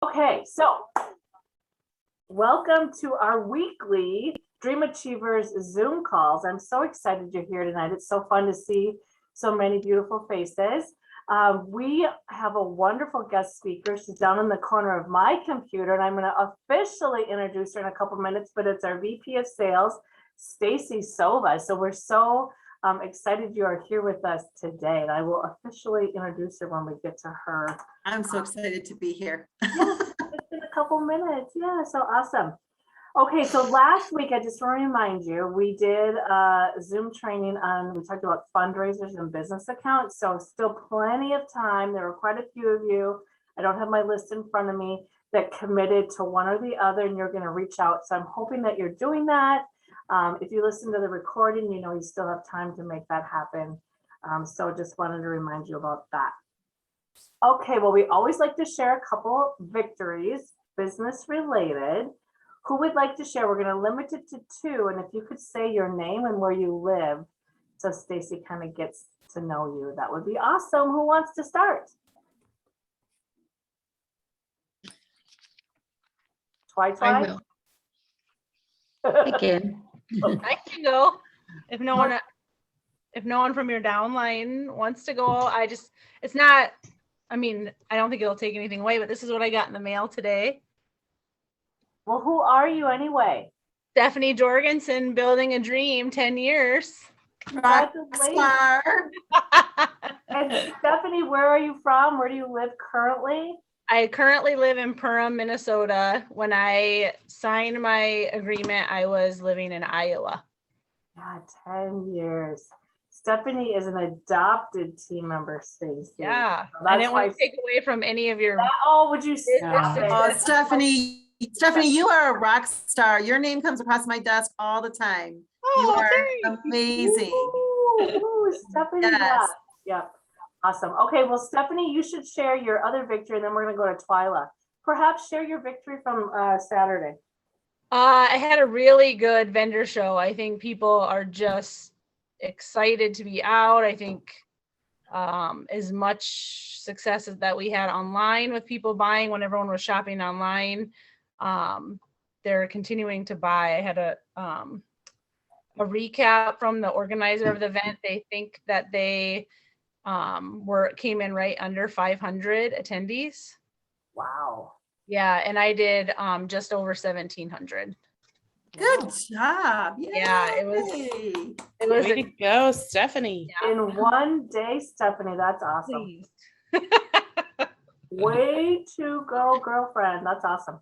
Okay, so welcome to our weekly Dream Achievers Zoom calls. I'm so excited you're here tonight. It's so fun to see so many beautiful faces. We have a wonderful guest speaker. She's down in the corner of my computer, and I'm going to officially introduce her in a couple minutes, but it's our VP of Sales, Stacy Silva. So we're so excited you are here with us today, and I will officially introduce her when we get to her. I'm so excited to be here. Yes, just in a couple minutes. Yeah, so awesome. Okay, so last week, I just want to remind you, we did Zoom training on, we talked about fundraisers and business accounts. So still plenty of time. There were quite a few of you. I don't have my list in front of me that committed to one or the other, and you're going to reach out. So I'm hoping that you're doing that. If you listen to the recording, you know you still have time to make that happen. So just wanted to remind you about that. Okay, well, we always like to share a couple victories, business related. Who would like to share? We're going to limit it to 2. And if you could say your name and where you live, so Stacy kind of gets to know you, that would be awesome. Who wants to start? I will. I can. I can go if no one from your downline wants to go. It's not, I mean, I don't think it'll take anything away, but this is what I got in the mail today. Well, who are you anyway? Stephanie Jorgensen, building a dream, 10 years. Congratulations. And Stephanie, where are you from? Where do you live currently? I currently live in Perham, Minnesota. When I signed my agreement, I was living in Iowa. Yeah, 10 years. Stephanie is an adopted team member, Stacy. Yeah, So I didn't want to take away from any of your. Oh, would you say? Oh, Stephanie, you are a rock star. Your name comes across my desk all the time. You are amazing. Ooh, Stephanie. Yes. Yeah. Awesome. Okay, well, Stephanie, you should share your other victory, and then we're going to go to Twyla. Perhaps share your victory from Saturday. I had a really good vendor show. I think people are just excited to be out. I think as much success as that we had online with people buying when everyone was shopping online, they're continuing to buy. I had a recap from the organizer of the event. They think that they came in right under 500 attendees. Wow. Yeah, and I did just over 1,700. Good job. Yay. Yeah, it was Way to go, Stephanie. Yeah. In one day, Stephanie, that's awesome. Way to go, girlfriend. That's awesome.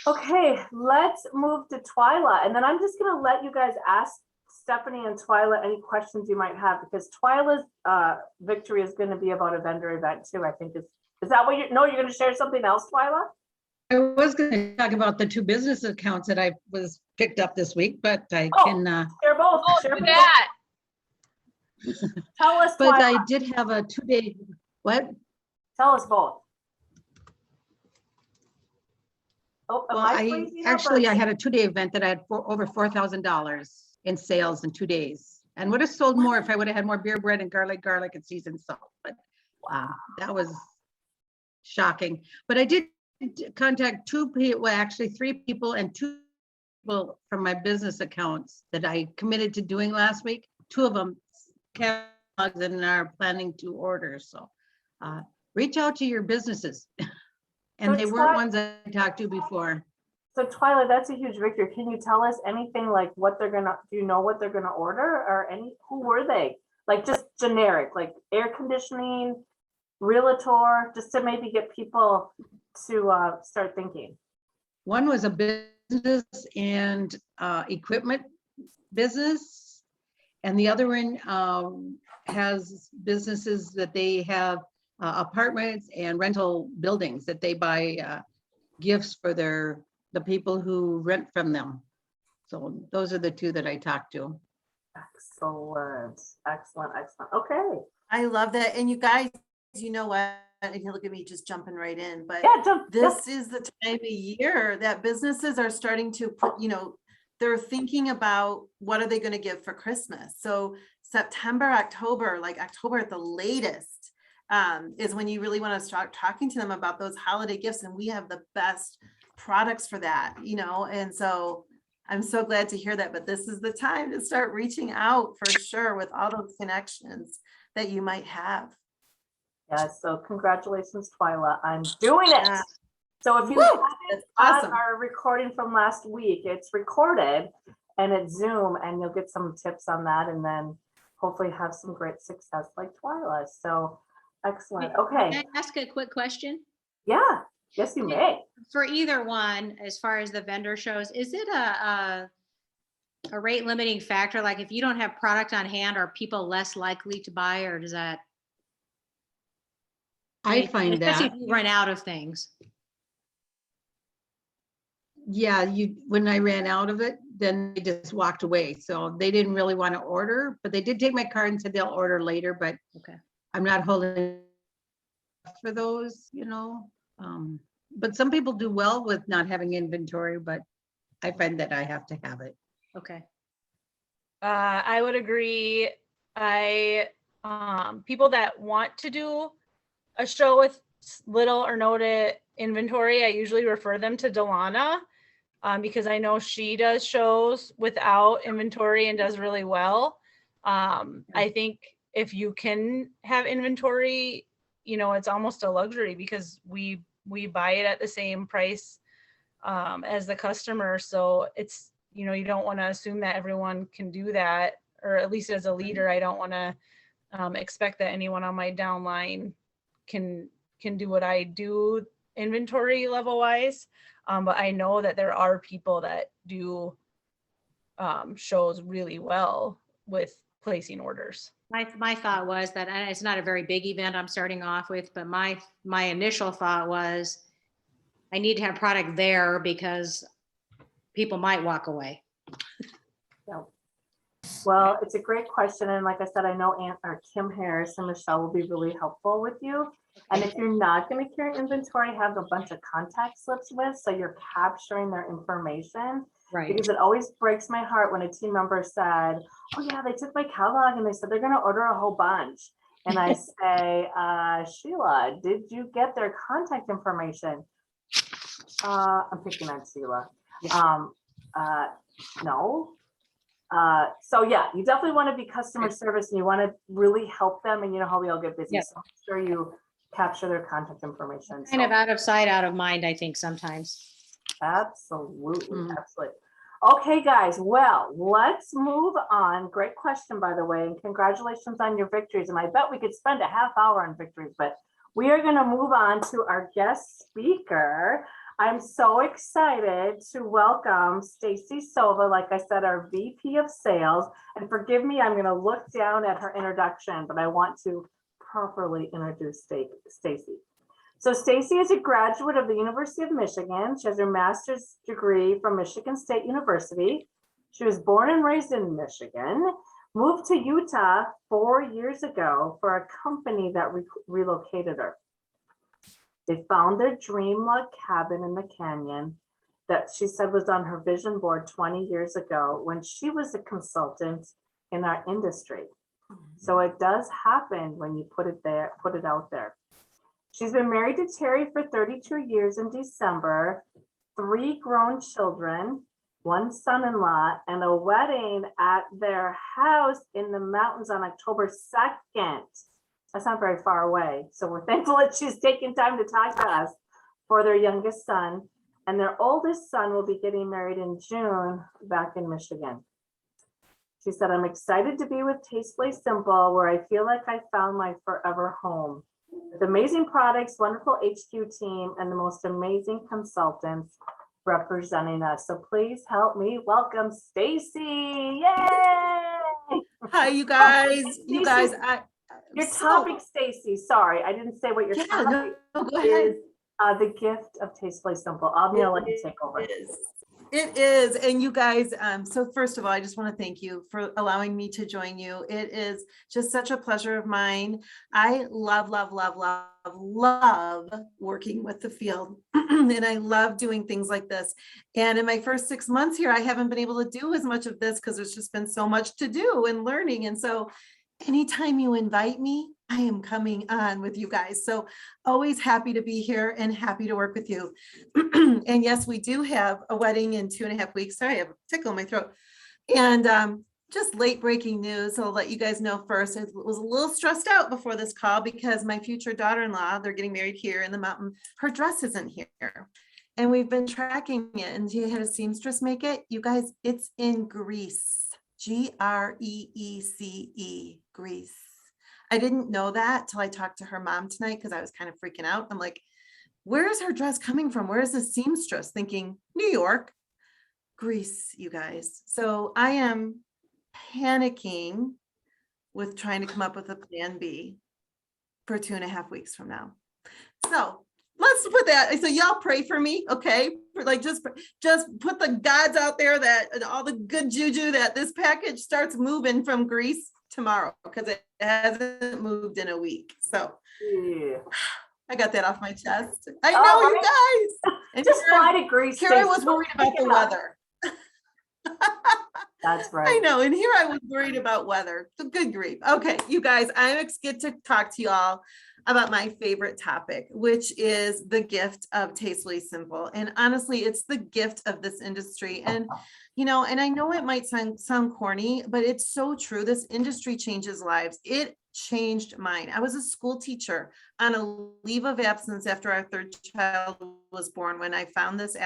Okay, let's move to Twyla, and then I'm just going to let you guys ask Stephanie and Twyla any questions you might have, because Twyla's victory is going to be about a vendor event too. I think is that what you're going to share something else, Twyla? I was going to talk about the 2 business accounts that I was picked up this week, but I can share both. Share both. That. Tell us, but Twyla. I did have a 2-day, what? Tell us both. Oh, Well, I had a 2-day event that I had over $4,000 in sales in 2 days, and would have sold more if I would have had more beer bread and garlic and seasoned salt. But that was shocking. But I did contact 2 people, well, actually 3 people, and 2 people from my business accounts that I committed to doing last week. 2 of them catalogs and are planning to order. So reach out to your businesses. And they weren't ones I talked to before. So Twyla, that's a huge victory. Can you tell us anything like what they're gonna, do you know what they're gonna order, or who were they? Like just generic, like air conditioning, realtor, just to maybe get people to start thinking. One was a business and equipment business. And the other one has businesses that they have apartments and rental buildings that they buy gifts for the people who rent from them. So those are the 2 that I talked to. Excellent. Okay. I love that. And you guys, you know what? And you look at me just jumping right in, but this is the time of year that businesses are starting to put, they're thinking about what are they going to give for Christmas. So September, October, like October at the latest, is when you really want to start talking to them about those holiday gifts. And we have the best products for that, you know, and so I'm so glad to hear that. But this is the time to start reaching out for sure with all those connections that you might have. Yeah, so congratulations, Twyla, on doing it. Yeah. So if you Woo! haven't That's on awesome. our recording from last week, it's recorded and it's Zoom, and you'll get some tips on that, and then hopefully have some great success like Twyla. So excellent. Okay. Can I ask a quick question? Yeah. Yes, you may. For either one, as far as the vendor shows, is it a rate limiting factor? Like if you don't have product on hand, are people less likely to buy, or does that? I find Especially that, if you run out of things. yeah, when I ran out of it, then they just walked away. So they didn't really want to order, but they did take my card and said they'll order later, but Okay. I'm not holding for those, you know. But some people do well with not having inventory, but I find that I have to have it. Okay. I would agree. People that want to do a show with little or no inventory, I usually refer them to Delana, because I know she does shows without inventory and does really well. I think if you can have inventory, you know, it's almost a luxury because we buy it at the same price as the customer. So it's, you know, you don't want to assume that everyone can do that, or at least as a leader, I don't want to expect that anyone on my downline can do what I do inventory level wise. But I know that there are people that do shows really well with placing orders. My thought was that, and it's not a very big event I'm starting off with, but my initial thought was I need to have product there because people might walk away. Yeah. Well, it's a great question. And like I said, I know Kim Harris and Michelle will be really helpful with you. And if you're not going to carry inventory, have a bunch of contact slips with, so you're capturing their information. Right. Because it always breaks my heart when a team member said, oh yeah, they took my catalog and they said they're going to order a whole bunch. And I say, Sheila, did you get their contact information? I'm picking on Sheila. No. So yeah, you definitely want to be customer service and you want to really help them, and you know how we all get busy. Yep. So make sure you capture their contact information. Kind of out of sight, out of mind, I think sometimes. Absolutely, absolutely. Okay, guys, well, let's move on. Great question, by the way, and congratulations on your victories. And I bet we could spend a half hour on victories, but we are going to move on to our guest speaker. I'm so excited to welcome Stacy Silva, like I said, our VP of Sales. And forgive me, I'm going to look down at her introduction, but I want to properly introduce Stacy. So Stacy is a graduate of the University of Michigan. She has her master's degree from Michigan State University. She was born and raised in Michigan, moved to Utah 4 years ago for a company that relocated her. They found their dream log cabin in the canyon that she said was on her vision board 20 years ago when she was a consultant in our industry. So it does happen when you put it out there. She's been married to Terry for 32 years in December, 3 grown children, 1 son-in-law, and a wedding at their house in the mountains on October 2nd. That's not very far away. So we're thankful that she's taking time to talk to us for their youngest son. And their oldest son will be getting married in June back in Michigan. She said, I'm excited to be with Tastefully Simple, where I feel like I found my forever home. With amazing products, wonderful HQ team, and the most amazing consultants representing us. So please help me welcome Stacy. Yay! Hi, you guys. Oh, You guys, your topic, Stacy. Sorry, I didn't say what your topic no, go ahead. is. The gift of Tastefully Simple. I'm gonna let you take over. It is. And you guys, so first of all, I just want to thank you for allowing me to join you. It is just such a pleasure of mine. I love working with the field and I love doing things like this. And in my first 6 months here, I haven't been able to do as much of this because there's just been so much to do and learning. And so anytime you invite me, am coming on with you guys. So always happy to be here and happy to work with you. And yes, we do have a wedding in 2.5 weeks. Sorry, I have a tickle in my throat. And just late breaking news. I'll let you guys know first. I was a little stressed out before this call because my future daughter-in-law, they're getting married here in the mountain. Her dress isn't here. And we've been tracking it, and she had a seamstress make it. You guys, it's in Greece. Greece, Greece. I didn't know that till I talked to her mom tonight because I was kind of freaking out. I'm like, where is her dress coming from? Where is the seamstress? Thinking New York, Greece, you guys. So I am panicking with trying to come up with a plan B for 2.5 weeks from now. So let's put that. So y'all pray for me, okay? For like just put the gods out there that all the good juju that this package starts moving from Greece tomorrow because it hasn't moved in a week. So yeah. I got that off my chest. I know, you guys. And just fly to Greece. Kara was worried about the weather. That's right. I know. And here I was worried about weather. So good grief. Okay, you guys, I get to talk to you all about my favorite topic, which is the gift of Tastefully Simple. And honestly, it's the gift of this industry. And, you know, and I know it might sound corny, but it's so true. This industry changes lives. It changed mine. I was a school teacher on a leave of absence after our third child was born when I found this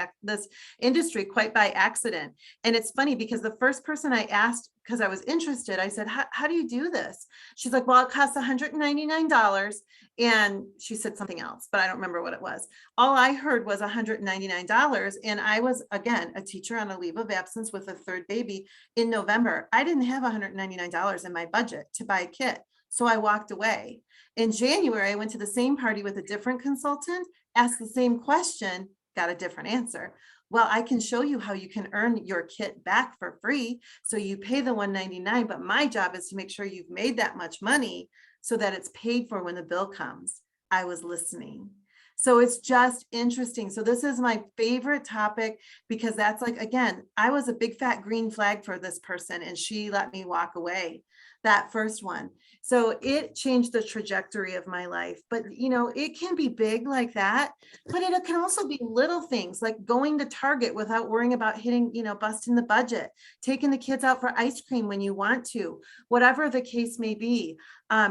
industry quite by accident. And it's funny because the first person I asked, because I was interested, I said, how do you do this? She's like, well, it costs $199. And she said something else, but I don't remember what it was. All I heard was $199. And I was, again, a teacher on a leave of absence with a third baby in November. I didn't have $199 in my budget to buy a kit. So I walked away. In January, I went to the same party with a different consultant, asked the same question, got a different answer. Well, I can show you how you can earn your kit back for free. So you pay the $199, but my job is to make sure you've made that much money so that it's paid for when the bill comes. I was listening. So it's just interesting. So this is my favorite topic because that's like, again, I was a big fat green flag for this person and she let me walk away, that first one. So it changed the trajectory of my life. But, you know, it can be big like that, but it can also be little things like going to Target without worrying about hitting, you know, busting the budget, taking the kids out for ice cream when you want to, whatever the case may be.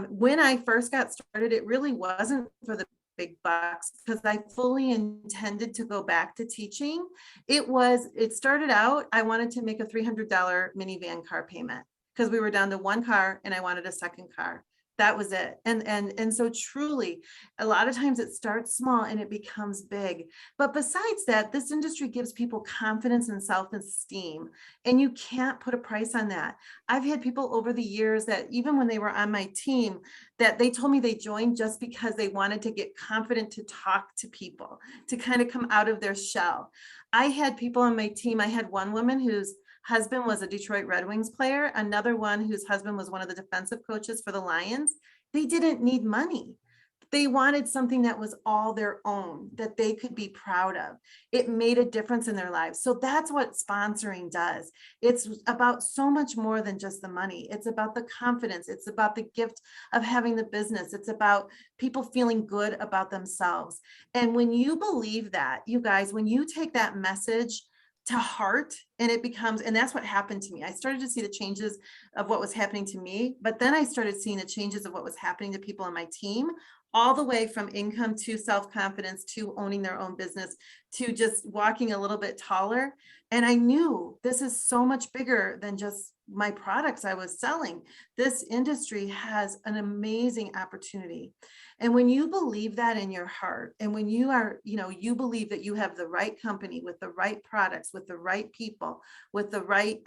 When I first got started, it really wasn't for the big bucks because I fully intended to go back to teaching. It started out, I wanted to make a $300 minivan car payment because we were down to one car and I wanted a second car. That was it. And so truly, a lot of times it starts small and it becomes big. But besides that, this industry gives people confidence and self-esteem, and you can't put a price on that. I've had people over the years that even when they were on my team, that they told me they joined just because they wanted to get confident to talk to people, to kind of come out of their shell. I had people on my team. I had one woman whose husband was a Detroit Red Wings player, another one whose husband was one of the defensive coaches for the Lions. They didn't need money. They wanted something that was all their own, that they could be proud of. It made a difference in their lives. So that's what sponsoring does. It's about so much more than just the money. It's about the confidence. It's about the gift of having the business. It's about people feeling good about themselves. And when you believe that, you guys, when you take that message to heart and it becomes, and that's what happened to me. I started to see the changes of what was happening to me, but then I started seeing the changes of what was happening to people on my team, all the way from income to self-confidence to owning their own business to just walking a little bit taller. And I knew this is so much bigger than just my products I was selling. This industry has an amazing opportunity. And when you believe that in your heart, and when you are, you know, you believe that you have the right company with the right products, with the right people, with the right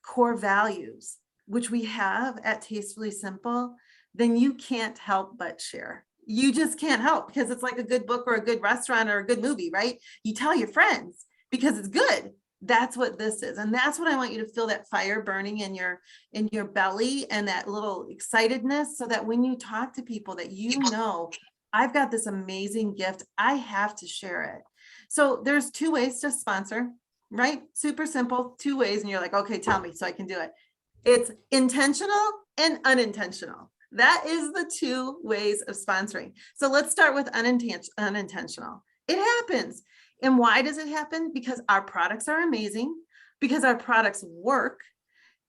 core values, which we have at Tastefully Simple, then you can't help but share. You just can't help, because it's like a good book or a good restaurant or a good movie, right? You tell your friends because it's good. That's what this is. And that's what I want you to feel, that fire burning in your belly and that little excitedness, so that when you talk to people that you know, I've got this amazing gift, I have to share it. So there's 2 ways to sponsor, right? Super simple, 2 ways. And you're like, okay, tell me so I can do it. It's intentional and unintentional. That is the two ways of sponsoring. So let's start with unintentional. It happens. And why does it happen? Because our products are amazing, because our products work.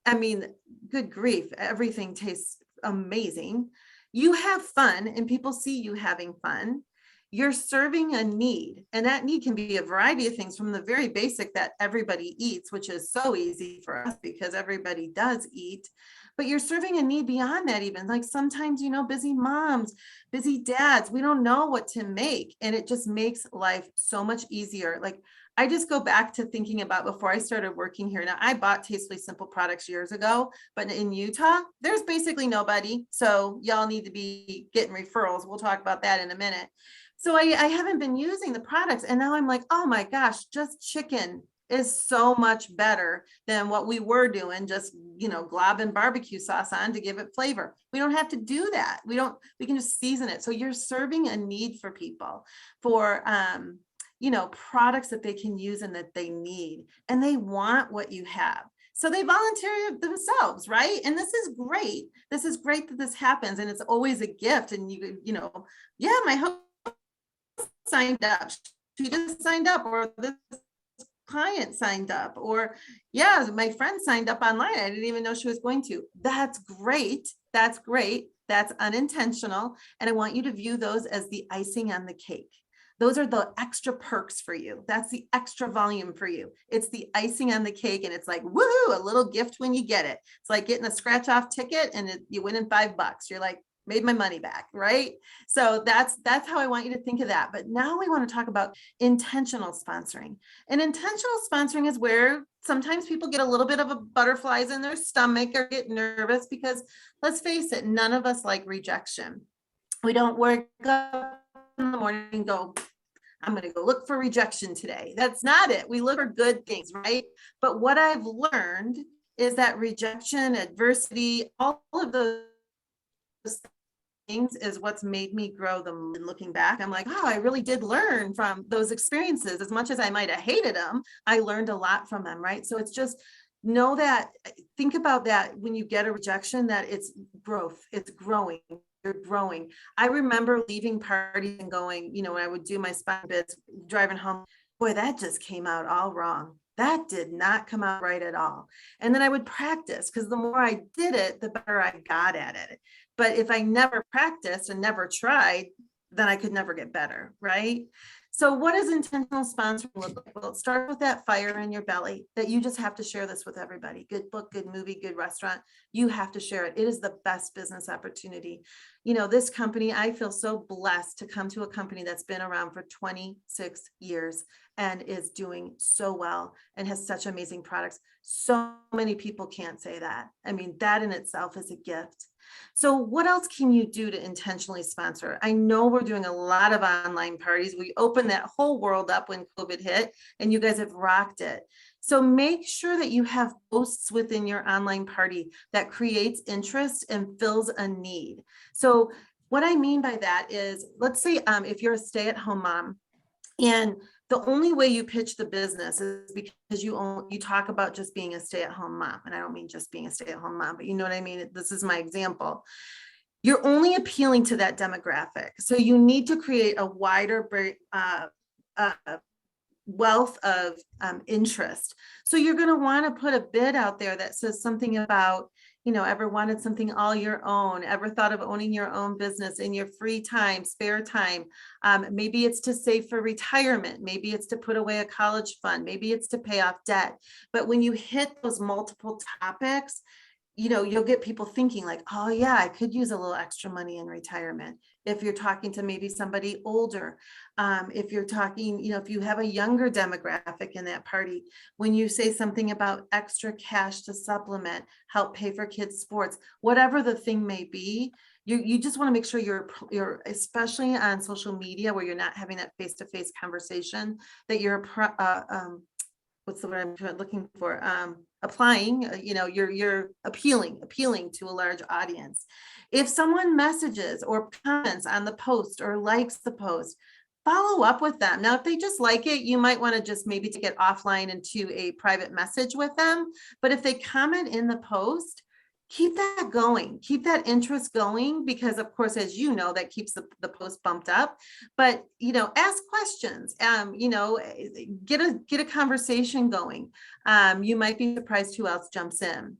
I mean, good grief, everything tastes amazing. You have fun and people see you having fun. You're serving a need, and that need can be a variety of things, from the very basic that everybody eats, which is so easy for us because everybody does eat, but you're serving a need beyond that. Even like sometimes, busy moms, busy dads, we don't know what to make, and it just makes life so much easier. Like I just go back to thinking about before I started working here. Now I bought Tastefully Simple products years ago, but in Utah, there's basically nobody. So y'all need to be getting referrals. We'll talk about that in a minute. So I haven't been using the products, and now I'm like, oh my gosh, just chicken is so much better than what we were doing, just, globbing barbecue sauce on to give it flavor. We don't have to do that. We can just season it. So you're serving a need for people for, products that they can use and that they need, and they want what you have. So they volunteer themselves, right? And this is great. This is great that this happens, and it's always a gift. And my host signed up, she just signed up, or this client signed up, or my friend signed up online, I didn't even know she was going to. That's great. That's unintentional, and I want you to view those as the icing on the cake. Those are the extra perks for you. That's the extra volume for you. It's the icing on the cake, and it's like, woohoo, a little gift when you get it. It's like getting a scratch off ticket and you win in $5. You're like, made my money back, right? So that's how I want you to think of that. But now we want to talk about intentional sponsoring. And intentional sponsoring is where sometimes people get a little bit of a butterflies in their stomach or get nervous, because let's face it, none of us like rejection. We don't wake up in the morning and go, I'm going to go look for rejection today. That's not it. We look for good things, right? But what I've learned is that rejection, adversity, all of those things is what's made me grow them. And looking back, I'm like, oh, I really did learn from those experiences. As much as I might have hated them, I learned a lot from them, right? So it's just know that, think about that when you get a rejection, that it's growth, it's growing. You're growing. I remember leaving parties and going, when I would do my spine bits, driving home, boy, that just came out all wrong. That did not come out right at all. And then I would practice, because the more I did it, the better I got at it. But if I never practiced and never tried, then I could never get better, right? So what does intentional sponsoring look like? Well, it starts with that fire in your belly that you just have to share this with everybody. Good book, good movie, good restaurant. You have to share it. It is the best business opportunity. This company, I feel so blessed to come to a company that's been around for 26 years and is doing so well and has such amazing products. So many people can't say that. I mean, that in itself is a gift. So what else can you do to intentionally sponsor? I know we're doing a lot of online parties. We opened that whole world up when COVID hit, and you guys have rocked it. So make sure that you have posts within your online party that creates interest and fills a need. So what I mean by that is, let's say if you're a stay-at-home mom, and the only way you pitch the business is because you talk about just being a stay-at-home mom. And I don't mean just being a stay-at-home mom, but you know what I mean? This is my example. You're only appealing to that demographic. So you need to create a wider wealth of interest. So you're going to want to put a bid out there that says something about, ever wanted something all your own, ever thought of owning your own business in your free time, spare time. Maybe it's to save for retirement. Maybe it's to put away a college fund. Maybe it's to pay off debt. But when you hit those multiple topics, you'll get people thinking like, oh yeah, I could use a little extra money in retirement. If you're talking to maybe somebody older, if you're talking, if you have a younger demographic in that party, when you say something about extra cash to supplement, help pay for kids' sports, whatever the thing may be, you just want to make sure you're, especially on social media where you're not having that face-to-face conversation, that you're, what's the word I'm looking for? Applying, you're appealing to a large audience. If someone messages or comments on the post or likes the post, follow up with them. Now, if they just like it, you might want to just maybe take it offline into a private message with them. But if they comment in the post, keep that going, keep that interest going, because of course, as you know, that keeps the post bumped up. But, you know, ask questions, you know, get a conversation going. You might be surprised who else jumps in.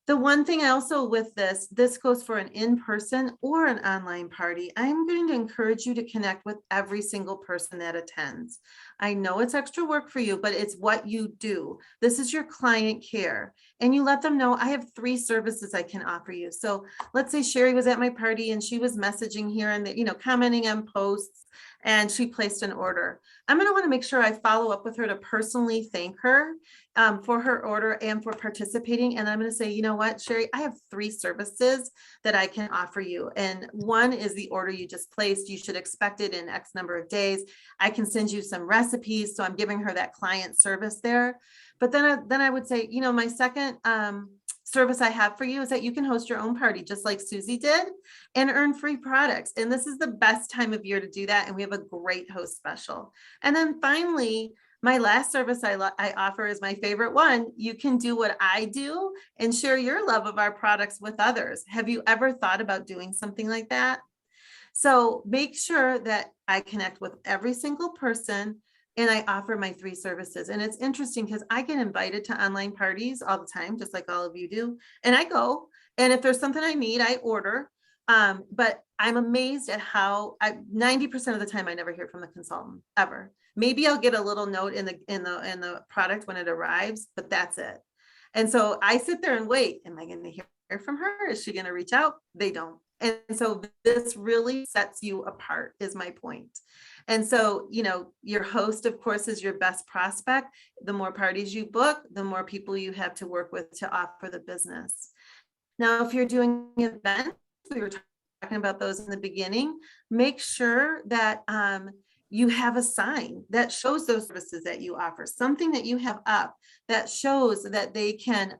The one thing I also with this goes for an in-person or an online party. I'm going to encourage you to connect with every single person that attends. I know it's extra work for you, but it's what you do. This is your client care. And you let them know, I have 3 services I can offer you. So let's say Sherry was at my party and she was messaging here and, you know, commenting on posts, and she placed an order. I'm going to want to make sure I follow up with her to personally thank her for her order and for participating. And I'm going to say, you know what, Sherry, I have 3 services that I can offer you. And one is the order you just placed. You should expect it in X number of days. I can send you some recipes. So I'm giving her that client service there. But then I would say, you know, my second service I have for you is that you can host your own party, just like Susie did, and earn free products. And this is the best time of year to do that. And we have a great host special. And then finally, my last service I offer is my favorite one. You can do what I do and share your love of our products with others. Have you ever thought about doing something like that? So make sure that I connect with every single person and I offer my 3 services. And it's interesting because I get invited to online parties all the time, just like all of you do. And I go, and if there's something I need, I order. But I'm amazed at how 90% of the time I never hear from the consultant ever. Maybe I'll get a little note in the product when it arrives, but that's it. And so I sit there and wait. Am I going to hear from her? Is she going to reach out? They don't. And so this really sets you apart, is my point. And so, you know, your host, of course, is your best prospect. The more parties you book, the more people you have to work with to offer the business. Now, if you're doing events, we were talking about those in the beginning, make sure that you have a sign that shows those services that you offer, something that you have up that shows that they can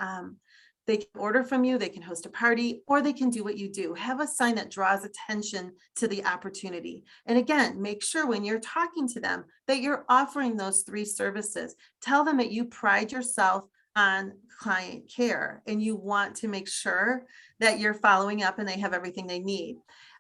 order from you, they can host a party, or they can do what you do. Have a sign that draws attention to the opportunity. And again, make sure when you're talking to them that you're offering those 3 services. Tell them that you pride yourself on client care and you want to make sure that you're following up and they have everything they need.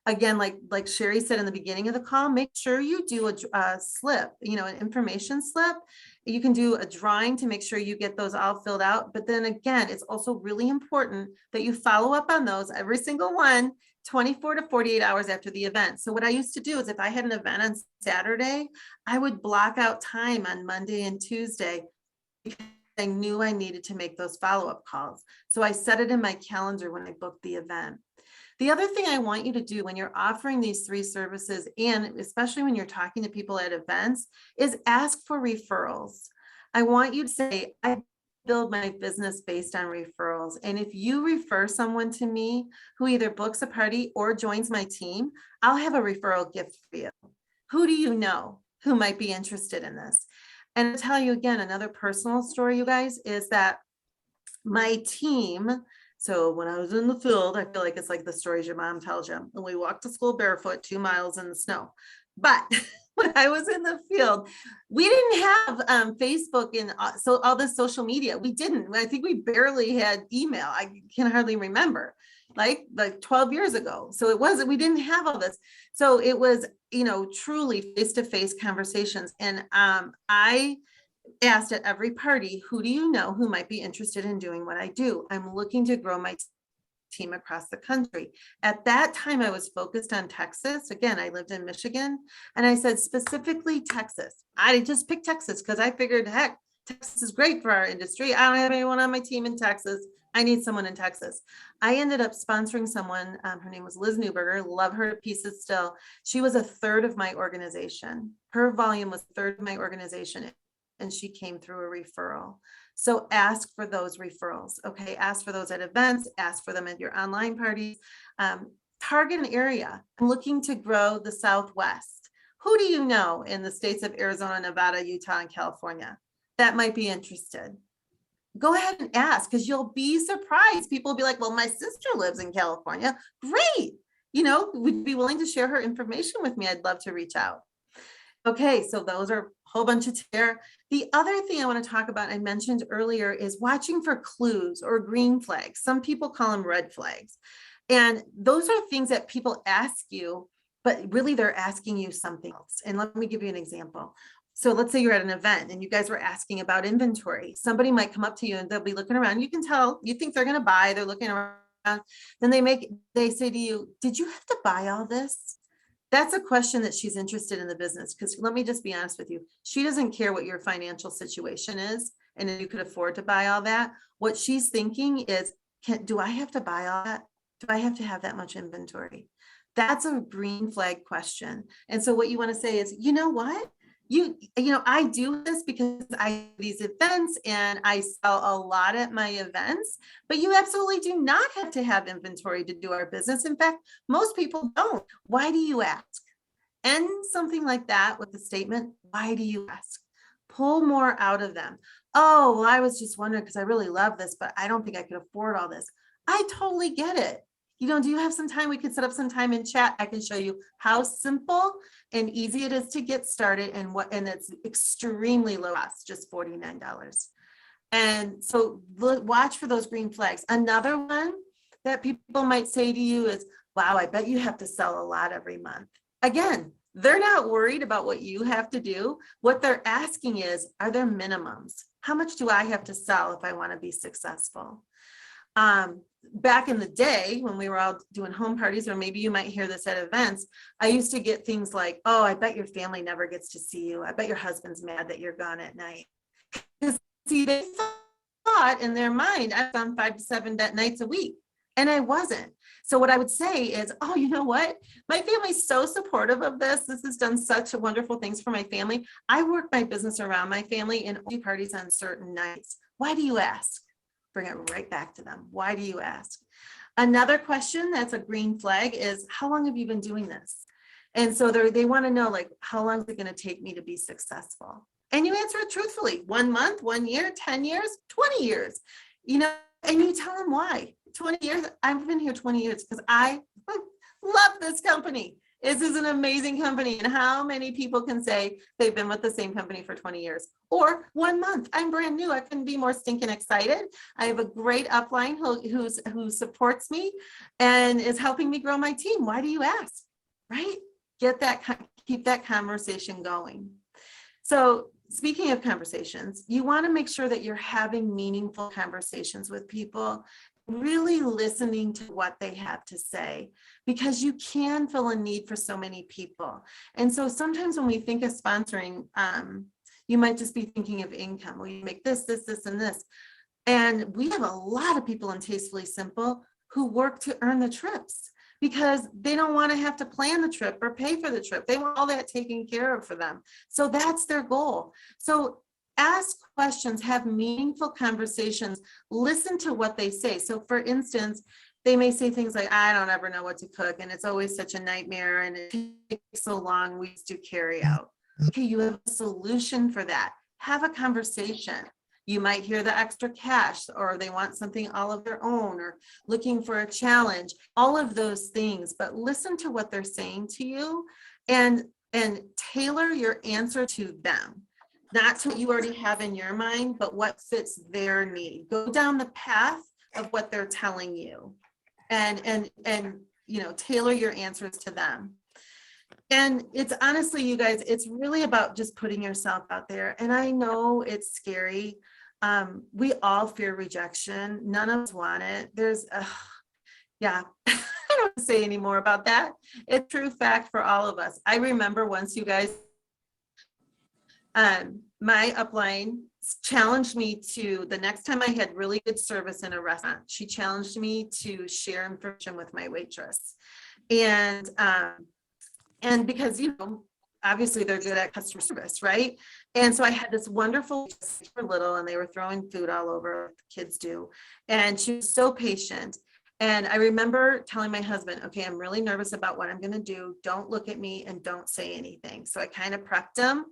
Again, like Sherry said in the beginning of the call, make sure you do a slip, you know, an information slip. You can do a drawing to make sure you get those all filled out. But then again, it's also really important that you follow up on those, every single one, 24 to 48 hours after the event. So what I used to do is if I had an event on Saturday, I would block out time on Monday and Tuesday because I knew I needed to make those follow-up calls. So I set it in my calendar when I booked the event. The other thing I want you to do when you're offering these 3 services, and especially when you're talking to people at events, is ask for referrals. I want you to say, I build my business based on referrals. And if you refer someone to me who either books a party or joins my team, I'll have a referral gift for you. Who do you know who might be interested in this? And I'll tell you again, another personal story, you guys, is that my team, so when I was in the field, I feel like it's like the stories your mom tells you. And we walked to school barefoot 2 miles in the snow. But when I was in the field, we didn't have Facebook and so all this social media. We didn't. I think we barely had email. I can hardly remember, like 12 years ago. So we didn't have all this. So it was, you know, truly face-to-face conversations. And I asked at every party, who do you know who might be interested in doing what I do? I'm looking to grow my team across the country. At that time, I was focused on Texas. Again, I lived in Michigan, and I said specifically Texas. I just picked Texas because I figured, heck, Texas is great for our industry. I don't have anyone on my team in Texas. I need someone in Texas. I ended up sponsoring someone. Her name was Liz Newberger. Love her to pieces still. She was a third of my organization. Her volume was a third of my organization. And she came through a referral. So ask for those referrals. Okay. Ask for those at events, ask for them at your online parties. Target an area. I'm looking to grow the Southwest. Who do you know in the states of Arizona, Nevada, Utah, and California that might be interested? Go ahead and ask, because you'll be surprised. People will be like, well, my sister lives in California. Great. You know, would be willing to share her information with me. I'd love to reach out. Okay, so those are a whole bunch of there. The other thing I want to talk about, I mentioned earlier, is watching for clues or green flags. Some people call them red flags. And those are things that people ask you, but really they're asking you something else. And let me give you an example. So let's say you're at an event and you guys were asking about inventory. Somebody might come up to you and they'll be looking around. You can tell, you think they're going to buy, they're looking around. Then they say to you, did you have to buy all this? That's a question that she's interested in the business. Because let me just be honest with you. She doesn't care what your financial situation is and if you could afford to buy all that. What she's thinking is, do I have to buy all that? Do I have to have that much inventory? That's a green flag question. And so what you want to say is, you know what? I do this because I do these events and I sell a lot at my events, but you absolutely do not have to have inventory to do our business. In fact, most people don't. Why do you ask? End something like that with the statement, why do you ask? Pull more out of them. Oh, well, I was just wondering because I really love this, but I don't think I could afford all this. I totally get it. Do you have some time? We could set up some time in chat. I can show you how simple and easy it is to get started and it's extremely low cost, just $49. And so watch for those green flags. Another one that people might say to you is, wow, I bet you have to sell a lot every month. Again, they're not worried about what you have to do. What they're asking is, are there minimums? How much do I have to sell if I want to be successful? Back in the day when we were all doing home parties, or maybe you might hear this at events, I used to get things like, oh, I bet your family never gets to see you. I bet your husband's mad that you're gone at night. See, they thought in their mind, I've done 5 to 7 nights a week. And I wasn't. So what I would say is, oh, you know what? My family's so supportive of this. This has done such wonderful things for my family. I work my business around my family and only parties on certain nights. Why do you ask? Bring it right back to them. Why do you ask? Another question that's a green flag is, how long have you been doing this? And so they want to know, like, how long is it going to take me to be successful? And you answer it truthfully. 1 month, 1 year, 10 years, 20 years, and you tell them why. 20 years, I've been here 20 years because I love this company. This is an amazing company. And how many people can say they've been with the same company for 20 years? Or 1 month, I'm brand new. I couldn't be more stinking excited. I have a great upline who supports me and is helping me grow my team. Why do you ask? Right? Keep that conversation going. So speaking of conversations, you want to make sure that you're having meaningful conversations with people, really listening to what they have to say, because you can fill a need for so many people. And so sometimes when we think of sponsoring, you might just be thinking of income. Well, you make this, and this. And we have a lot of people in Tastefully Simple who work to earn the trips because they don't want to have to plan the trip or pay for the trip. They want all that taken care of for them. So that's their goal. So ask questions, have meaningful conversations, listen to what they say. So for instance, they may say things like, I don't ever know what to cook and it's always such a nightmare and it takes so long, we used to carry out. Okay, you have a solution for that. Have a conversation. You might hear the extra cash, or they want something all of their own, or looking for a challenge, all of those things, but listen to what they're saying to you and tailor your answer to them. Not to what you already have in your mind, but what fits their need. Go down the path of what they're telling you and tailor your answers to them. And it's honestly, you guys, it's really about just putting yourself out there. And I know it's scary. We all fear rejection. None of us want it. I don't want to say any more about that. It's a true fact for all of us. I remember once, you guys, my upline challenged me to, the next time I had really good service in a restaurant, she challenged me to share information with my waitress. And because, obviously they're good at customer service, right? And so I had this wonderful, for little, and they were throwing food all over, kids do. And she was so patient. And I remember telling my husband, okay, I'm really nervous about what I'm going to do. Don't look at me and don't say anything. So I kind of prepped him.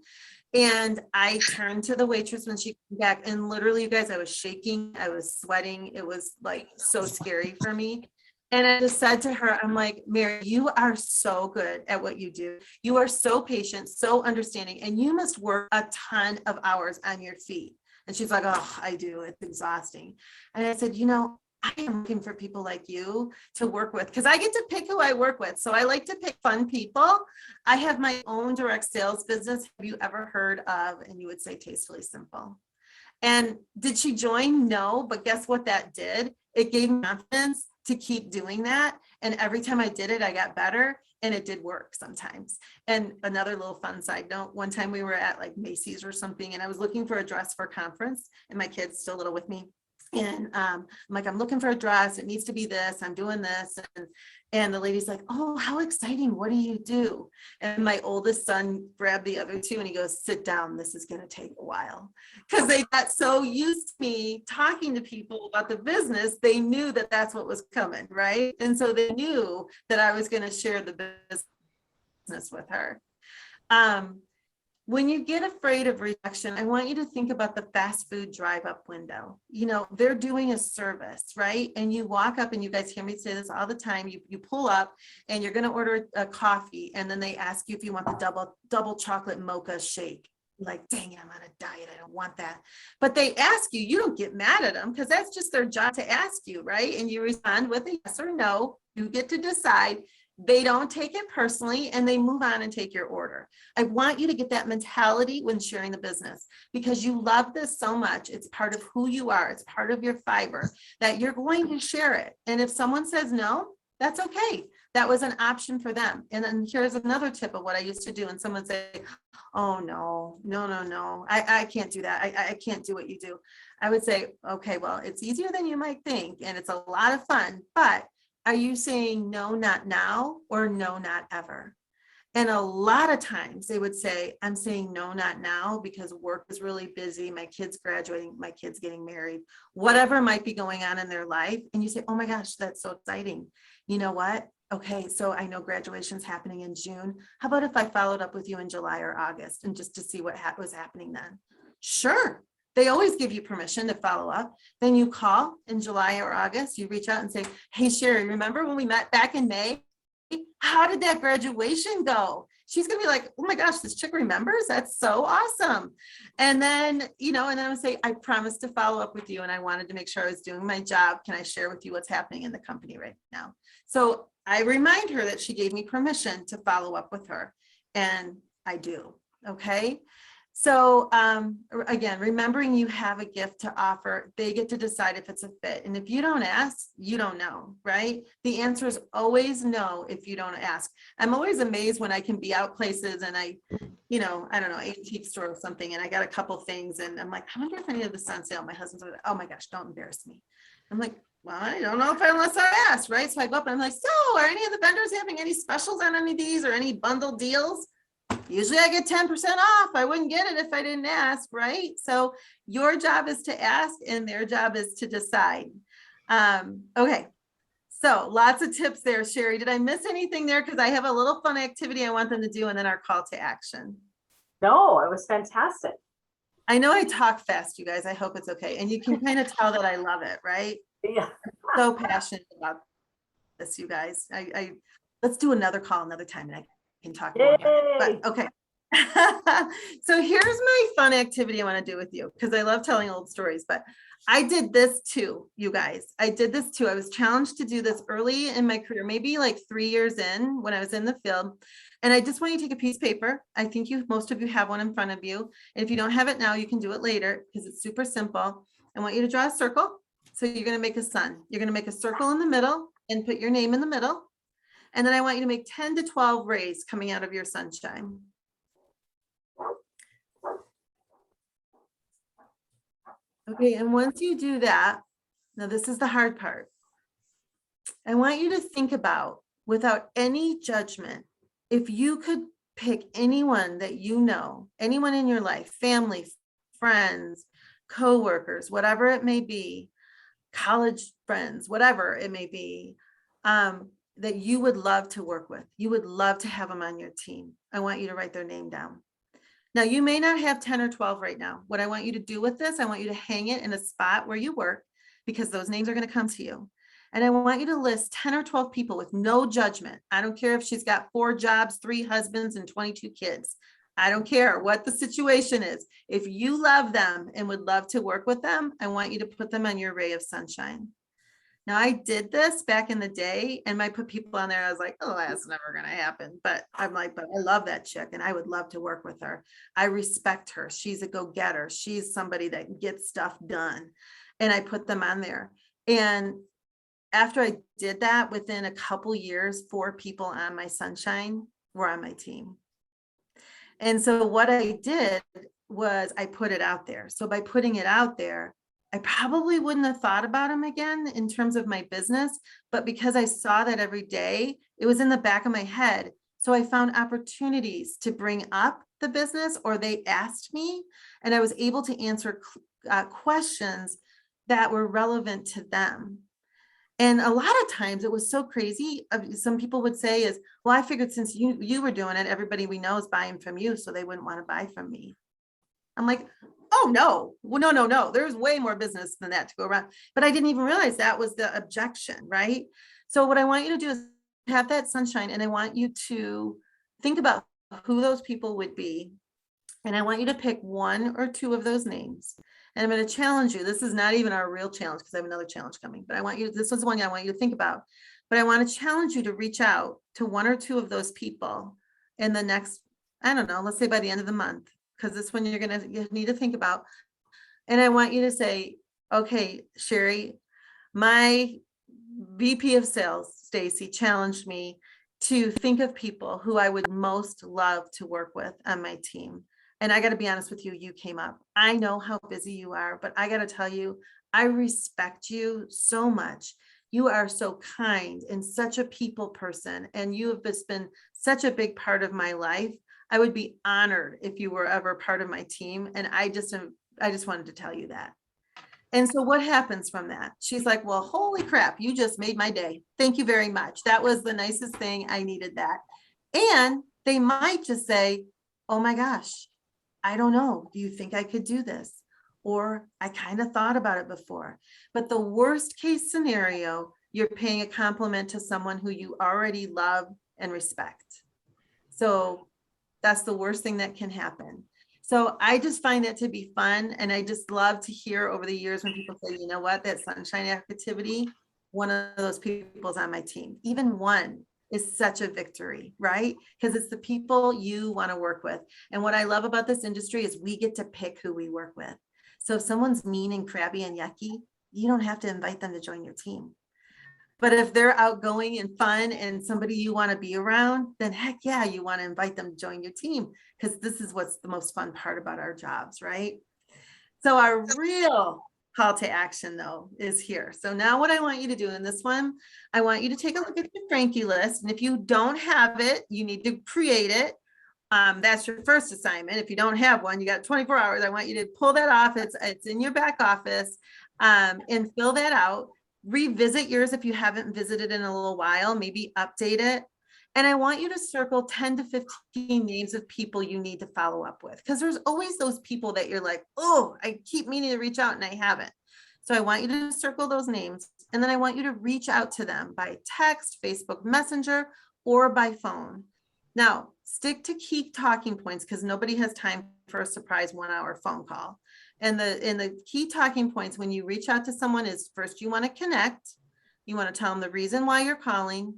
And I turned to the waitress when she came back, and literally, you guys, I was shaking, I was sweating. It was like so scary for me. And I just said to her, I'm like, Mary, you are so good at what you do. You are so patient, so understanding, and you must work a ton of hours on your feet. And she's like, oh, I do. It's exhausting. And I said, I am looking for people like you to work with because I get to pick who I work with. So I like to pick fun people. I have my own direct sales business. Have you ever heard of, and you would say Tastefully Simple? And did she join? No, but guess what that did? It gave me confidence to keep doing that. And every time I did it, I got better, and it did work sometimes. And another little fun side note, one time we were at like Macy's or something, and I was looking for a dress for a conference, and my kid's still little with me. And I'm like, I'm looking for a dress. It needs to be this. I'm doing this. And the lady's like, oh, how exciting. What do you do? And my oldest son grabbed the other two and he goes, sit down. This is going to take a while. Because they got so used to me talking to people about the business, they knew that that's what was coming, right? And so they knew that I was going to share the business with her. When you get afraid of rejection, I want you to think about the fast food drive-up window. They're doing a service, right? And you walk up, and you guys hear me say this all the time. You pull up and you're going to order a coffee, and then they ask you if you want the double chocolate mocha shake. Like, dang it, I'm on a diet. I don't want that. But they ask you, you don't get mad at them because that's just their job to ask you, right? And you respond with a yes or no. You get to decide. They don't take it personally, and they move on and take your order. I want you to get that mentality when sharing the business because you love this so much. It's part of who you are. It's part of your fiber that you're going to share it. And if someone says no, that's okay. That was an option for them. And then here's another tip of what I used to do. And someone say, oh, no, I can't do that. I can't do what you do. I would say, okay, well, it's easier than you might think. And it's a lot of fun, but are you saying no, not now, or no, not ever? And a lot of times they would say, I'm saying no, not now because work is really busy. My kid's graduating, my kid's getting married, whatever might be going on in their life. And you say, oh my gosh, that's so exciting. You know what? Okay, so I know graduation's happening in June. How about if I followed up with you in July or August and just to see what was happening then? Sure. They always give you permission to follow up. Then you call in July or August, you reach out and say, hey, Sherry, remember when we met back in May? How did that graduation go? She's going to be like, oh my gosh, this chick remembers. That's so awesome. And then, and then I would say, I promised to follow up with you and I wanted to make sure I was doing my job. Can I share with you what's happening in the company right now? So I remind her that she gave me permission to follow up with her, and I do. Okay. So again, remembering you have a gift to offer, they get to decide if it's a fit. And if you don't ask, you don't know, right? The answer is always no if you don't ask. I'm always amazed when I can be out places and I don't know, antique store or something, and I got a couple things and I'm like, I wonder if any of this is on sale. My husband's like, oh my gosh, don't embarrass me. I'm like, well, I don't know unless I ask, right? So I go up and I'm like, so are any of the vendors having any specials on any of these or any bundle deals? Usually I get 10% off. I wouldn't get it if I didn't ask, right? So your job is to ask and their job is to decide. Okay, so lots of tips there, Sherry. Did I miss anything there? Because I have a little fun activity I want them to do and then our call to action. No, it was fantastic. I know I talk fast, you guys. I hope it's okay. And you can kind of tell that I love it, right? Yeah. I'm so passionate about this, you guys. Let's do another call another time and I can talk more about it. But okay. So here's my fun activity I want to do with you because I love telling old stories, but I did this too, you guys. I did this too. I was challenged to do this early in my career, maybe like 3 years in when I was in the field. And I just want you to take a piece of paper. I think most of you have one in front of you. And if you don't have it now, you can do it later because it's super simple. I want you to draw a circle. So you're going to make a sun. You're going to make a circle in the middle and put your name in the middle. And then I want you to make 10 to 12 rays coming out of your sunshine. Okay, and once you do that, now this is the hard part. I want you to think about, without any judgment, if you could pick anyone that you know, anyone in your life, family, friends, coworkers, whatever it may be, college friends, whatever it may be, that you would love to work with. You would love to have them on your team. I want you to write their name down. Now, you may not have 10 or 12 right now. What I want you to do with this, I want you to hang it in a spot where you work because those names are going to come to you. And I want you to list 10 or 12 people with no judgment. I don't care if she's got 4 jobs, 3 husbands, and 22 kids. I don't care what the situation is. If you love them and would love to work with them, I want you to put them on your ray of sunshine. Now, I did this back in the day, and I put people on there. I was like, oh, that's never going to happen. But I'm like, but I love that chick and I would love to work with her. I respect her. She's a go-getter. She's somebody that gets stuff done. And I put them on there. And after I did that, within a couple years, 4 people on my sunshine were on my team. And so what I did was I put it out there. So by putting it out there, I probably wouldn't have thought about them again in terms of my business, but because I saw that every day, it was in the back of my head. So I found opportunities to bring up the business, or they asked me, and I was able to answer questions that were relevant to them. And a lot of times it was so crazy. Some people would say is, well, I figured since you were doing it, everybody we know is buying from you, so they wouldn't want to buy from me. I'm like, oh no, well, no. There's way more business than that to go around. But I didn't even realize that was the objection, right? So what I want you to do is have that sunshine, and I want you to think about who those people would be. And I want you to pick 1 or 2 of those names. And I'm going to challenge you. This is not even our real challenge because I have another challenge coming, but I want you, this was one I want you to think about, but I want to challenge you to reach out to 1 or 2 of those people in the next, I don't know, let's say by the end of the month, because this one you need to think about. And I want you to say, okay, Sherry, my VP of sales, Stacy, challenged me to think of people who I would most love to work with on my team. And I got to be honest with you, you came up. I know how busy you are, but I got to tell you, I respect you so much. You are so kind and such a people person, and you have just been such a big part of my life. I would be honored if you were ever part of my team. And I just wanted to tell you that. And so what happens from that? She's like, well, holy crap, you just made my day. Thank you very much. That was the nicest thing. I needed that. And they might just say, oh my gosh, I don't know. Do you think I could do this? Or I kind of thought about it before. But the worst case scenario, you're paying a compliment to someone who you already love and respect. So that's the worst thing that can happen. So I just find it to be fun. And I just love to hear over the years when people say, you know what, that sunshine activity, 1 of those people is on my team. Even 1 is such a victory, right? Because it's the people you want to work with. And what I love about this industry is we get to pick who we work with. So if someone's mean and crabby and yucky, you don't have to invite them to join your team. But if they're outgoing and fun and somebody you want to be around, then heck yeah, you want to invite them to join your team, because this is what's the most fun part about our jobs, right? So our real call to action though is here. So now what I want you to do in this one, I want you to take a look at your Frankie list. And if you don't have it, you need to create it. That's your first assignment. If you don't have one, you got 24 hours. I want you to pull that off. It's in your back office, and fill that out. Revisit yours if you haven't visited in a little while, maybe update it. And I want you to circle 10 to 15 names of people you need to follow up with, because there's always those people that you're like, oh, I keep meaning to reach out and I haven't. So I want you to circle those names, and then I want you to reach out to them by text, Facebook Messenger, or by phone. Now, stick to key talking points, because nobody has time for a surprise 1-hour phone call. And the key talking points when you reach out to someone is, first, you want to connect. You want to tell them the reason why you're calling,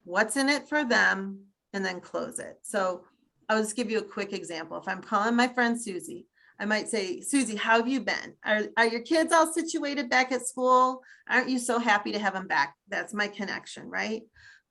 what's in it for them, and then close it. So I'll just give you a quick example. If I'm calling my friend Susie, I might say, Susie, how have you been? Are your kids all situated back at school? Aren't you so happy to have them back? That's my connection, right?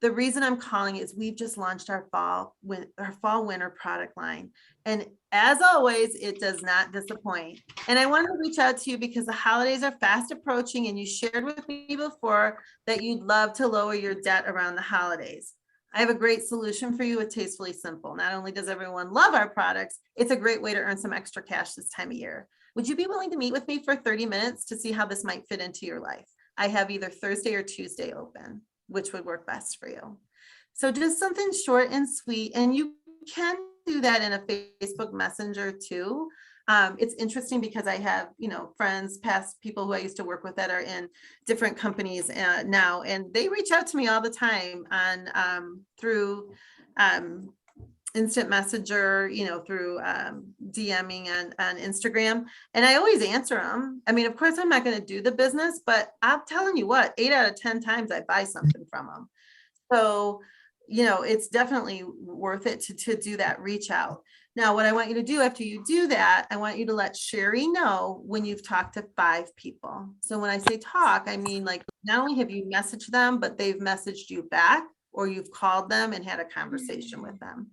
The reason I'm calling is we've just launched our fall winter product line. And as always, it does not disappoint. And I wanted to reach out to you because the holidays are fast approaching, and you shared with me before that you'd love to lower your debt around the holidays. I have a great solution for you with Tastefully Simple. Not only does everyone love our products, it's a great way to earn some extra cash this time of year. Would you be willing to meet with me for 30 minutes to see how this might fit into your life? I have either Thursday or Tuesday open. Which would work best for you. So just something short and sweet, and you can do that in a Facebook Messenger too. it's interesting because I have, you know, friends, past people who I used to work with that are in different companies now, and they reach out to me all the time on through instant messenger, you know, through DMing on Instagram. And I always answer them. I mean, of course, I'm not going to do the business, but I'm telling you what, 8 out of 10 times I buy something from them. So, you know, it's definitely worth it to do that reach out. Now, what I want you to do after you do that, I want you to let Sherry know when you've talked to 5 people. So when I say talk, I mean, like, not only have you messaged them, but they've messaged you back, or you've called them and had a conversation with them.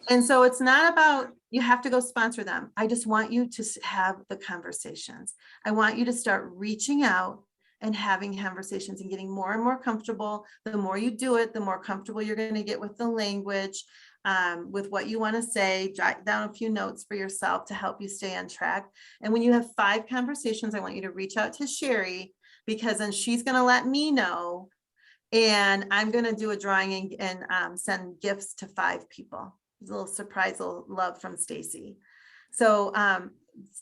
And so it's not about, you have to go sponsor them. I just want you to have the conversations. I want you to start reaching out and having conversations and getting more and more comfortable. The more you do it, the more comfortable you're going to get with the language, with what you want to say. Jot down a few notes for yourself to help you stay on track. And when you have 5 conversations, I want you to reach out to Sherry, because then she's going to let me know. And I'm going to do a drawing and send gifts to 5 people. A little surprise, little love from Stacy. So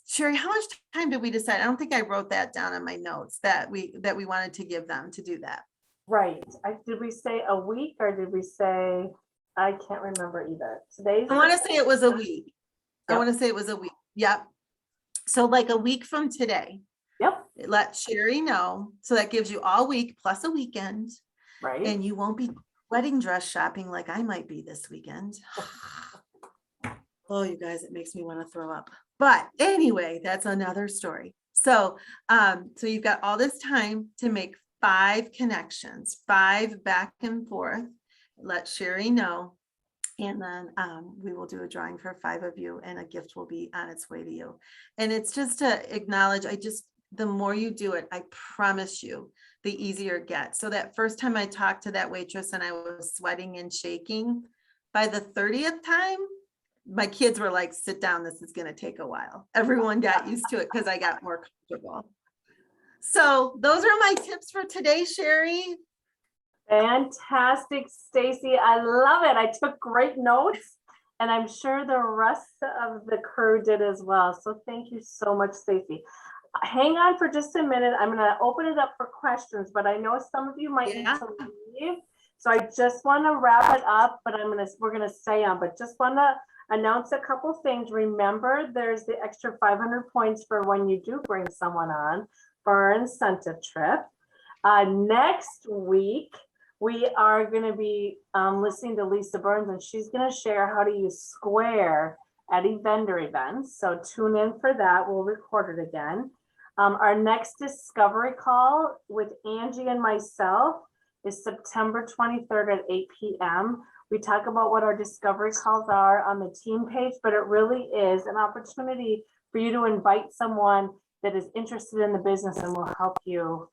Sherry, how much time did we decide? I don't think I wrote that down in my notes that we wanted to give them to do that. Right. Did we say a week, or did we say, I can't remember either. I want to say it was a week. I Yep. want to say it was a week. Yep. So like a week from today. Yep. Let Sherry know. So that gives you all week plus a weekend. Right. And you won't be wedding dress shopping like I might be this weekend. Oh, you guys, it makes me want to throw up. But anyway, that's another story. So, so you've got all this time to make 5 connections, 5 back and forth. Let Sherry know. And then we will do a drawing for 5 of you, and a gift will be on its way to you. And it's just to acknowledge, the more you do it, I promise you, the easier it gets. So that first time I talked to that waitress and I was sweating and shaking, by the 30th time, my kids were like, sit down, this is going to take a while. Everyone got used to it because I got more comfortable. So those are my tips for today, Sherry. Fantastic, Stacy. I love it. I took great notes, and I'm sure the rest of the crew did as well. So thank you so much, Stacy. Hang on for just a minute. I'm going to open it up for questions, but I know some of you might need to leave. So I just want to wrap it up, but we're going to stay on, but just want to announce a couple things. Remember, there's the extra 500 points for when you do bring someone on for our incentive trip. Next week, we are going to be listening to Lisa Burns, and she's going to share how to use Square at vendor events. So tune in for that. We'll record it again. Our next discovery call with Angie and myself is September 23rd at 8 p.m. We talk about what our discovery calls are on the team page, but it really is an opportunity for you to invite someone that is interested in the business and will help you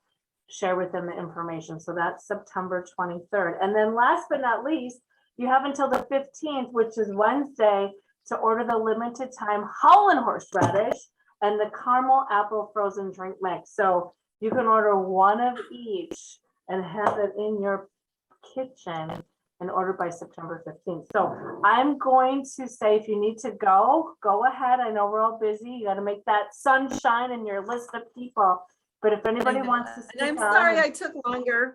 share with them the information. So that's September 23rd. And then last but not least, you have until the 15th, which is Wednesday, to order the limited time Howlin' horseradish and the caramel apple frozen drink mix. So you can order one of each and have it in your kitchen and order by September 15th. So I'm going to say, if you need to go ahead. I know we're all busy. You got to make that sunshine in your list of people. But if anybody wants to stick I'm on, sorry I took longer.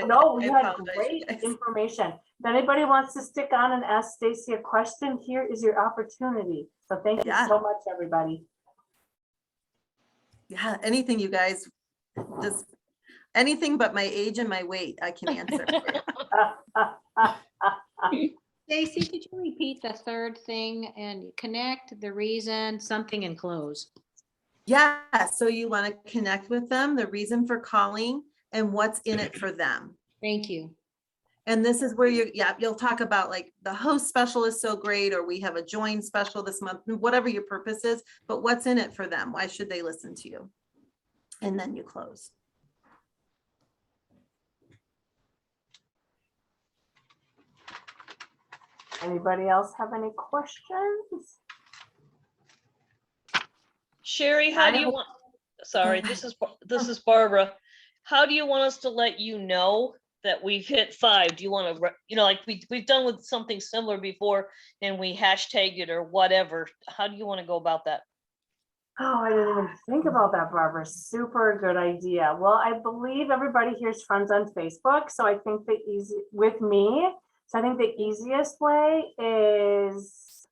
No, we had great information. If anybody wants to stick on and ask Stacy a question, here is your opportunity. So thank you so much, everybody. Yeah, anything, you guys, just anything but my age and my weight, I can answer. Stacy, could you repeat the third thing and connect, the reason, something, and close? Yeah, so you want to connect with them, the reason for calling, and what's in it for them. Thank you. And this is where you'll talk about, like, the host special is so great, or we have a join special this month, whatever your purpose is, but what's in it for them? Why should they listen to you? And then you close. Anybody else have any questions? Sherry, how do you want, sorry, this is Barbara. How do you want us to let you know that we've hit 5, do you want to, like we've done with something similar before and we hashtag it or whatever? How do you want to go about that? Oh, I didn't even think about that, Barbara. Super good idea. Well, I believe everybody here is friends on Facebook. So I think the easiest way is,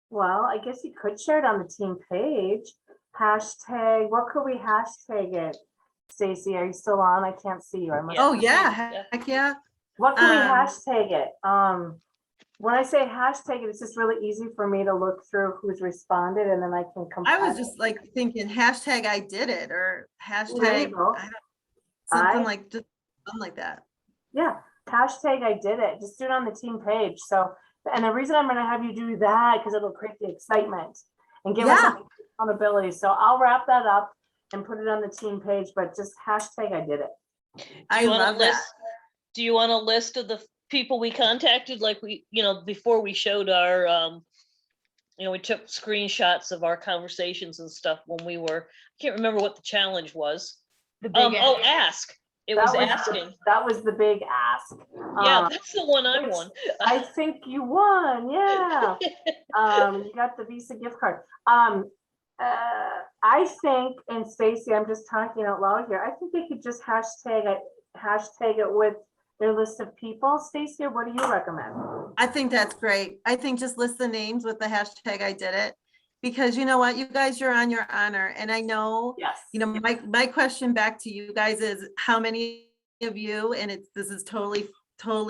well, I guess you could share it on the team page. Hashtag, what could we hashtag it? Stacy, are you still on? I can't see you. Oh, yeah, heck yeah. What can we hashtag it? When I say hashtag it, it's just really easy for me to look through who's responded and then I can compare. I was just like thinking hashtag I did it or There you hashtag go. something like that. Yeah, hashtag I did it. Just do it on the team page. So, and the reason I'm going to have you do that because it'll create the excitement and give us some accountability. So I'll wrap that up and put it on the team page, but just hashtag I did it. I love that. Do you want a list of the people we contacted? Like we, before we showed our, we took screenshots of our conversations and stuff when we were, I can't remember what the challenge was. Ask. It was asking. That was the big ask. Yeah, that's the one I won. I think you won. Yeah. You got the Visa gift card. I think, and Stacy, I'm just talking out loud here. I think they could just hashtag it with their list of people. Stacy, what do you recommend? I think that's great. I think just list the names with the hashtag I did it. Because you know what, you guys, you're on your honor. And I know, my question back to you guys is how many of you, and this is totally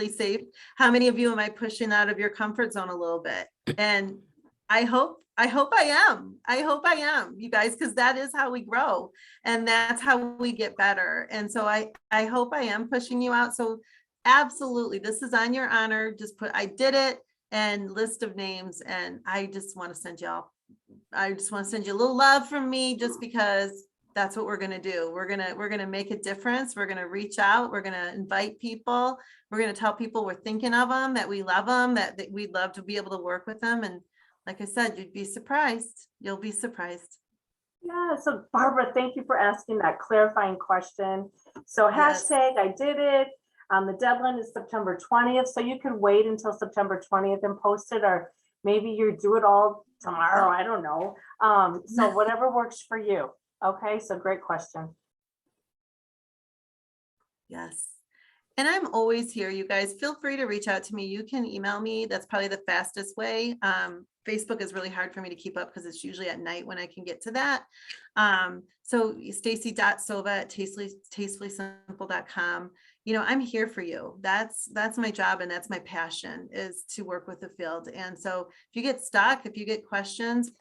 safe. How many of you am I pushing out of your comfort zone a little bit? And I hope I am. I hope I am, you guys, because that is how we grow and that's how we get better. And so I hope I am pushing you out. So absolutely, this is on your honor. Just put I did it and list of names. And I just want to send you a little love from me just because that's what we're going to do. We're going to make a difference. We're going to reach out. We're going to invite people. We're going to tell people we're thinking of them, that we love them, that we'd love to be able to work with them. And like I said, you'd be surprised. You'll be surprised. Yeah. So Barbara, thank you for asking that clarifying question. So hashtag I did it. The deadline is September 20th. So you could wait until September 20th and post it, or maybe you do it all tomorrow. I don't know. So whatever works for you. Okay. So great question. Yes. And I'm always here, you guys. Feel free to reach out to me. You can email me. That's probably the fastest way. Facebook is really hard for me to keep up because it's usually at night when I can get to that. So stacy.silva@tastefullysimple.com. I'm here for you. That's my job and that's my passion, is to work with the field. And so if you get stuck, if you get questions,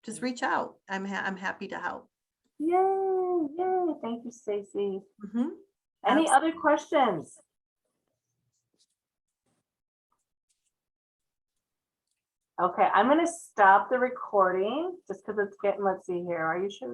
just reach out. I'm happy to help. Yay. Thank you, Stacy. Mm-hmm. Any other questions? Okay, I'm going to stop the recording just because it's getting, let's see here. Are you sure?